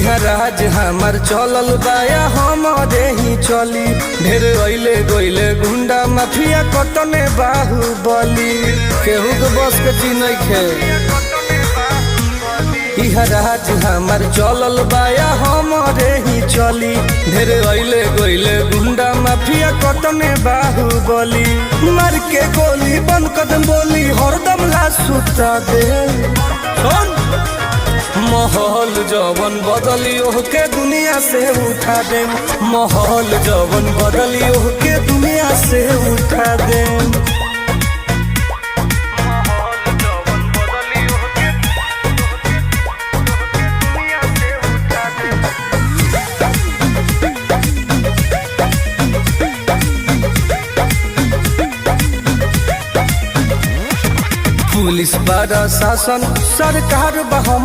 इहाँ राज हमार चलल बाया हमारे ही चली। ढेर अइले गइले गुंडा माफिया कतने बाहुबली, केहू के बस के चीज नइखे। इहाँ राज हमार चलल बाया हमारे ही चली। ढेर अइले गइले गुंडा माफिया कतने बाहुबली, मार के गोली बन कदम बोली हरदम ला सुता दे। माहौल जवन बदली ओहके दुनिया से उठा दे। माहौल जवन बदली ओहके दुनिया से उठा दे। पुलिस प्रशासन सरकार बा